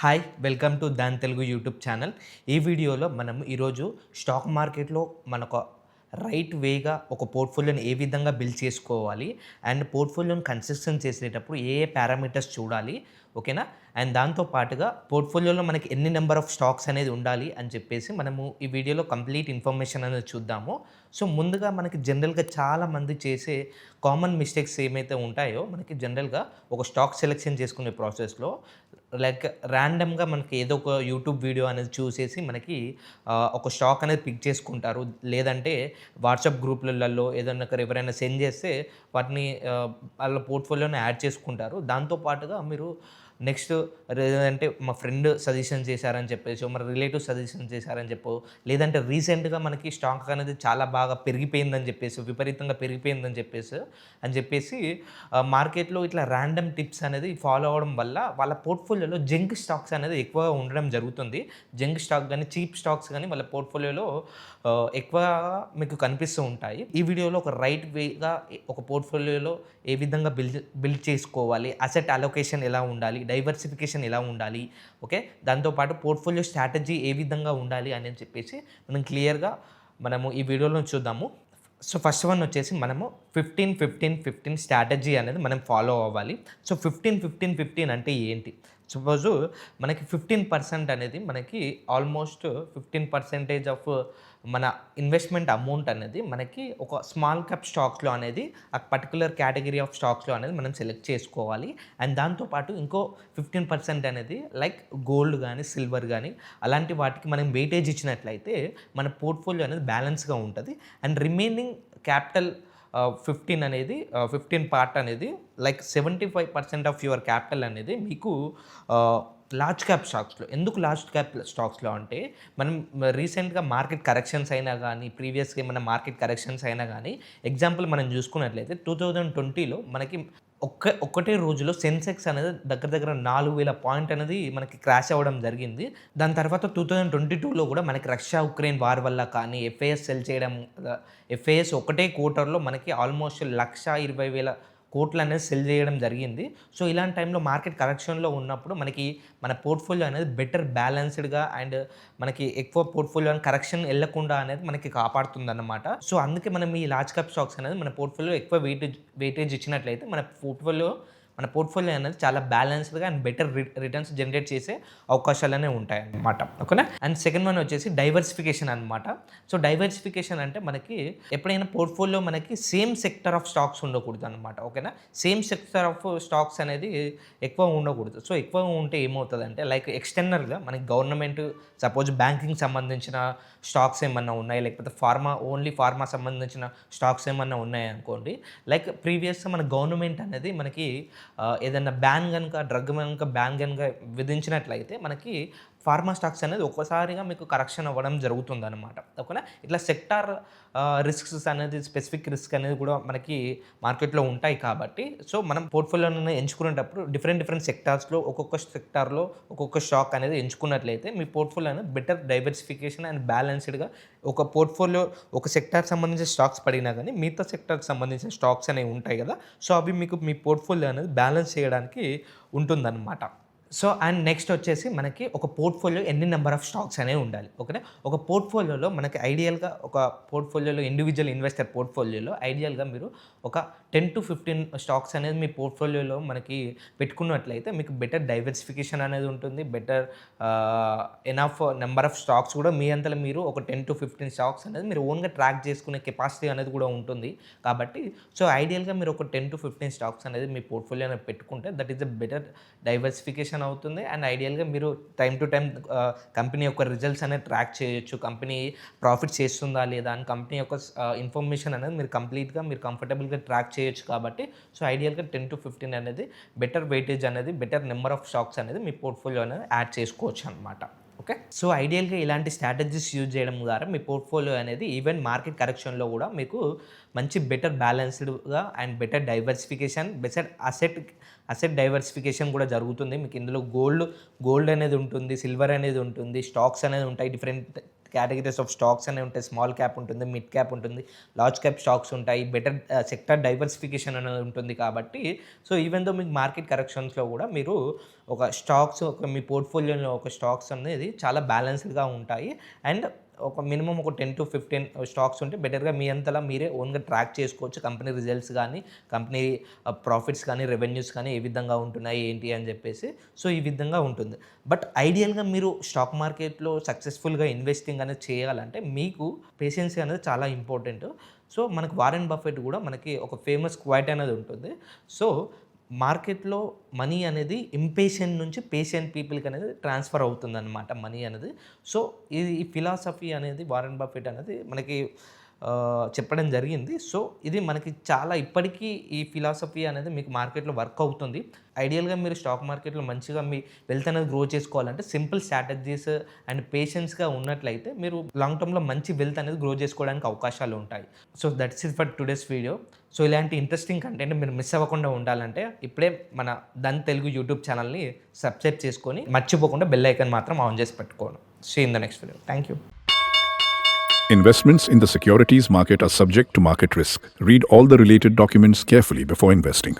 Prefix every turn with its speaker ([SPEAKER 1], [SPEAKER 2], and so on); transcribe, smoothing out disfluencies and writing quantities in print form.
[SPEAKER 1] Hi welcome to than Telugu YouTube channel. ఈ వీడియోలో మనం ఈరోజు స్టాక్ మార్కెట్లో మనకు రైట్ వేగా ఒక పోర్ట్ఫోలియోని ఏ విధంగా బిల్డ్ చేసుకోవాలి అండ్ పోర్ట్ఫోలియోని కన్సిస్టెంట్ చేసేటప్పుడు ఏ ఏ పారామీటర్స్ చూడాలి, ఓకేనా? అండ్ దాంతో పాటుగా పోర్ట్ఫోలియోలో మనకి ఎన్ని నెంబర్ ఆఫ్ స్టాక్స్ అనేది ఉండాలి అని చెప్పేసి మనము ఈ వీడియోలో కంప్లీట్ ఇన్ఫర్మేషన్ అనేది చూద్దాము. సో ముందుగా మనకి జనరల్గా చాలామంది చేసే కామన్ మిస్టేక్స్ ఏమైతే ఉంటాయో, మనకి జనరల్గా ఒక స్టాక్ సెలెక్షన్ చేసుకునే ప్రాసెస్లో లైక్ ర్యాండమ్గా మనకి ఏదో ఒక యూట్యూబ్ వీడియో అనేది చూసేసి మనకి ఒక స్టాక్ అనేది పిక్ చేసుకుంటారు. లేదంటే వాట్సాప్ గ్రూప్లలో ఏదైనా ఎవరైనా సెండ్ చేస్తే వాటిని వాళ్ళ పోర్ట్ఫోలియోని యాడ్ చేసుకుంటారు. దాంతో పాటుగా మీరు నెక్స్ట్ లేదంటే మా ఫ్రెండ్ సజెషన్ చేశారని చెప్పేసి, మన రిలేటివ్ సజెషన్ చేశారని చెప్పో, లేదంటే రీసెంట్గా మనకి స్టాక్ అనేది చాలా బాగా పెరిగిపోయిందని చెప్పేసి, విపరీతంగా పెరిగిపోయిందని చెప్పేసి మార్కెట్లో ఇట్లా ర్యాండమ్ టిప్స్ అనేది ఫాలో అవ్వడం వల్ల వాళ్ళ పోర్ట్ఫోలియోలో జంక్ స్టాక్స్ అనేది ఎక్కువగా ఉండడం జరుగుతుంది. జంక్ స్టాక్ కానీ చీప్ స్టాక్స్ కానీ వాళ్ళ పోర్ట్ఫోలియోలో ఎక్కువ మీకు కనిపిస్తూ ఉంటాయి. ఈ వీడియోలో ఒక రైట్ వేగా ఒక పోర్ట్ఫోలియోలో ఏ విధంగా బిల్డ్ చేసుకోవాలి, అసెట్ అలొకేషన్ ఎలా ఉండాలి, డైవర్సిఫికేషన్ ఎలా ఉండాలి, ఓకే, దాంతోపాటు పోర్ట్ఫోలియో స్ట్రాటజీ ఏ విధంగా ఉండాలి అని చెప్పేసి మనం క్లియర్గా మనము ఈ వీడియోలో చూద్దాము. సో ఫస్ట్ వన్ వచ్చేసి మనము 15-15-15 స్ట్రాటజీ అనేది మనం ఫాలో అవ్వాలి. సో 15-15-15 అంటే ఏంటి? సపోజు మనకి 15% అనేది మనకి ఆల్మోస్ట్ 15% ఆఫ్ మన ఇన్వెస్ట్మెంట్ అమౌంట్ అనేది మనకి ఒక స్మాల్ క్యాప్ స్టాక్స్లో అనేది ఆ పర్టికులర్ కేటగిరీ ఆఫ్ స్టాక్స్లో అనేది మనం సెలెక్ట్ చేసుకోవాలి. అండ్ దాంతోపాటు ఇంకో 15% అనేది లైక్ గోల్డ్ కానీ సిల్వర్ కానీ అలాంటి వాటికి మనం వెయిటేజ్ ఇచ్చినట్లయితే మన పోర్ట్ఫోలియో అనేది బ్యాలెన్స్గా ఉంటుంది. అండ్ రిమైనింగ్ క్యాపిటల్ 15 అనేది 15 పార్ట్ అనేది లైక్ 75% ఆఫ్ యువర్ క్యాపిటల్ అనేది మీకు లార్జ్ క్యాప్ స్టాక్స్లో. ఎందుకు లార్జ్ క్యాప్ స్టాక్స్లో అంటే మనం రీసెంట్గా మార్కెట్ కరెక్షన్స్ అయినా కానీ, ప్రీవియస్గా ఏమైనా మార్కెట్ కరెక్షన్స్ అయినా కానీ, ఎగ్జాంపుల్ మనం చూసుకున్నట్లయితే 2020లో మనకి ఒక్కటే రోజులో సెన్సెక్స్ అనేది దగ్గర 4,000 పాయింట్ అనేది మనకి క్రాష్ అవ్వడం జరిగింది. దాని తర్వాత 2022లో కూడా మనకి రష్యా ఉక్రెయిన్ వార్ వల్ల కానీ, ఎఫ్ఐఎస్ సెల్ చేయడం, ఎఫ్ఐఎస్ ఒకటే క్వార్టర్లో మనకి ఆల్మోస్ట్ 1,20,000 కోట్లు అనేది సెల్ చేయడం జరిగింది. సో ఇలాంటి టైంలో మార్కెట్ కరెక్షన్లో ఉన్నప్పుడు మనకి మన పోర్ట్ఫోలియో అనేది బెటర్ బ్యాలెన్స్డ్గా అండ్ మనకి ఎక్కువ పోర్ట్ఫోలియో కరెక్షన్ వెళ్ళకుండా అనేది మనకి కాపాడుతుందన్నమాట. సో అందుకే మనం ఈ లార్జ్ క్యాప్ స్టాక్స్ అనేది మన పోర్ట్ఫోలియో ఎక్కువ వెయిటేజ్ ఇచ్చినట్లయితే మన పోర్ట్ఫోలియో అనేది చాలా బ్యాలెన్స్డ్గా అండ్ బెటర్ రిటర్న్స్ జనరేట్ చేసే అవకాశాలనే ఉంటాయి అన్నమాట, ఓకేనా? అండ్ సెకండ్ వన్ వచ్చేసి డైవర్సిఫికేషన్ అనమాట. సో డైవర్సిఫికేషన్ అంటే మనకి ఎప్పుడైనా పోర్ట్ఫోలియో మనకి సేమ్ సెక్టర్ ఆఫ్ స్టాక్స్ ఉండకూడదు అనమాట, ఓకేనా? సేమ్ సెక్టర్ ఆఫ్ స్టాక్స్ అనేది ఎక్కువ ఉండకూడదు. సో ఎక్కువ ఉంటే ఏమవుతుందంటే లైక్ ఎక్స్టర్నల్గా మనకి గవర్నమెంట్ సపోజ్ బ్యాంకింగ్ సంబంధించిన స్టాక్స్ ఏమన్నా ఉన్నాయి, లేకపోతే ఓన్లీ ఫార్మా సంబంధించిన స్టాక్స్ ఏమన్నా ఉన్నాయి అనుకోండి. లైక్ ప్రీవియస్గా మన గవర్నమెంట్ అనేది మనకి ఏదైనా డ్రగ్ కనుక బ్యాన్ కనుక విధించినట్లయితే మనకి ఫార్మా స్టాక్స్ అనేది ఒక్కసారిగా మీకు కరెక్షన్ అవ్వడం జరుగుతుందన్నమాట, ఓకేనా? ఇట్లా సెక్టార్ రిస్క్స్ అనేది, స్పెసిఫిక్ రిస్క్ అనేది కూడా మనకి మార్కెట్లో ఉంటాయి. కాబట్టి సో మనం పోర్ట్ఫోలియోని ఎంచుకునేటప్పుడు డిఫరెంట్ సెక్టార్స్లో ఒక్కొక్క సెక్టార్లో ఒక్కొక్క స్టాక్ అనేది ఎంచుకున్నట్లయితే మీ పోర్ట్ఫోలియో అనేది బెటర్ డైవర్సిఫికేషన్ అండ్ బ్యాలెన్స్డ్గా ఒక పోర్ట్ఫోలియో ఒక సెక్టార్కి సంబంధించిన స్టాక్స్ పడినా కానీ మిగతా సెక్టార్కి సంబంధించిన స్టాక్స్ అనేవి ఉంటాయి కదా. సో అవి మీకు మీ పోర్ట్ఫోలియో అనేది బ్యాలెన్స్ చేయడానికి ఉంటుందన్నమాట. సో అండ్ నెక్స్ట్ వచ్చేసి మనకి ఒక పోర్ట్ఫోలియో ఎన్ని నెంబర్ ఆఫ్ స్టాక్స్ అనేవి ఉండాలి, ఓకేనా? ఒక పోర్ట్ఫోలియోలో మనకి ఐడియల్గా ఇండివిజువల్ ఇన్వెస్టర్ పోర్ట్ఫోలియోలో ఐడియల్గా మీరు ఒక 10-15 స్టాక్స్ అనేది మీ పోర్ట్ఫోలియోలో మనకి పెట్టుకున్నట్లయితే మీకు బెటర్ డైవర్సిఫికేషన్ అనేది ఉంటుంది. Better enough number of stocks కూడా మీ అంతలో మీరు ఒక 10-15 స్టాక్స్ అనేది మీరు ఓన్గా ట్రాక్ చేసుకునే కెపాసిటీ అనేది కూడా ఉంటుంది. కాబట్టి సో ఐడియల్గా మీరు ఒక 10-15 స్టాక్స్ అనేది మీ పోర్ట్ఫోలియో అనేది పెట్టుకుంటే that is the better diversification అవుతుంది. అండ్ ఐడియల్గా మీరు టైం టు టైం కంపెనీ యొక్క రిజల్ట్స్ అనేది ట్రాక్ చేయొచ్చు. కంపెనీ ప్రాఫిట్ చేస్తుందా లేదా అని కంపెనీ యొక్క ఇన్ఫర్మేషన్ అనేది మీరు కంఫర్టబుల్గా ట్రాక్ చేయొచ్చు. కాబట్టి సో ఐడియల్గా 10-15 అనేది బెటర్ వెయిటేజ్ అనేది, బెటర్ నెంబర్ ఆఫ్ స్టాక్స్ అనేది మీ పోర్ట్ఫోలియో అనేది యాడ్ చేసుకోవచ్చు అనమాట, ఓకే? సో ఐడియల్గా ఇలాంటి స్ట్రాటజీస్ యూజ్ చేయడం ద్వారా మీ పోర్ట్ఫోలియో అనేది ఈవెన్ మార్కెట్ కరెక్షన్లో కూడా మీకు మంచి బెటర్ బ్యాలెన్స్డ్గా and better diversification better asset diversification కూడా జరుగుతుంది. మీకు ఇందులో గోల్డ్ అనేది ఉంటుంది, సిల్వర్ అనేది ఉంటుంది, స్టాక్స్ అనేది ఉంటాయి, డిఫరెంట్ కేటగిరీస్ ఆఫ్ స్టాక్స్ అనేవి ఉంటాయి. స్మాల్ క్యాప్ ఉంటుంది, మిడ్ క్యాప్ ఉంటుంది, లార్జ్ క్యాప్ స్టాక్స్ ఉంటాయి, బెటర్ సెక్టర్ డైవర్సిఫికేషన్ అనేది ఉంటుంది. కాబట్టి సో ఈవెన్ దో మీకు మార్కెట్ కరెక్షన్స్లో కూడా మీరు మీ పోర్ట్ఫోలియోలో ఒక స్టాక్స్ అనేది చాలా బ్యాలెన్స్డ్గా ఉంటాయి. అండ్ ఒక మినిమం ఒక 10 to 15 స్టాక్స్ ఉంటే బెటర్గా మీ అంతలా మీరే ఓన్గా ట్రాక్ చేసుకోవచ్చు. కంపెనీ రిజల్ట్స్ కానీ, కంపెనీ ప్రాఫిట్స్ కానీ, రెవెన్యూస్ కానీ ఏ విధంగా ఉంటున్నాయి ఏంటి అని చెప్పేసి. సో ఈ విధంగా ఉంటుంది. బట్ ఐడియల్గా మీరు స్టాక్ మార్కెట్లో సక్సెస్ఫుల్గా ఇన్వెస్టింగ్ అనేది చేయాలంటే మీకు పేషెన్సీ అనేది చాలా ఇంపార్టెంట్. సో మనకు వారెన్ బఫెట్ కూడా మనకి ఒక ఫేమస్ క్వైట్ అనేది ఉంటుంది. సో మార్కెట్లో మనీ అనేది ఇంపేషెంట్ నుంచి పేషెంట్ పీపుల్కి అనేది ట్రాన్స్ఫర్ అవుతుందన్నమాట మనీ అనేది. సో ఈ ఫిలాసఫీ అనేది వారెన్ బఫెట్ అనేది మనకి చెప్పడం జరిగింది. సో ఇది మనకి చాలా ఇప్పటికీ ఈ ఫిలాసఫీ అనేది మీకు మార్కెట్లో వర్క్ అవుతుంది. ఐడియల్గా మీరు స్టాక్ మార్కెట్లో మంచిగా మీ వెల్త్ అనేది గ్రో చేసుకోవాలంటే సింపుల్ స్ట్రాటజీస్ అండ్ పేషెన్స్గా ఉన్నట్లయితే మీరు లాంగ్ టర్మ్లో మంచి వెల్త్ అనేది గ్రో చేసుకోవడానికి అవకాశాలు ఉంటాయి. So that's it for today's video. So ఇలాంటి ఇంట్రెస్టింగ్ కంటెంట్ మీరు మిస్ అవ్వకుండా ఉండాలంటే ఇప్పుడే మన దన్ తెలుగు యూట్యూబ్ ఛానల్ని సబ్స్క్రైబ్ చేసుకొని మర్చిపోకుండా బెల్ ఐకాన్ మాత్రం ఆన్ చేసి పెట్టుకోండి. See in the next video. Thank you.
[SPEAKER 2] Investments in the securities market are subject to market risk. Read all the related documents carefully before investing.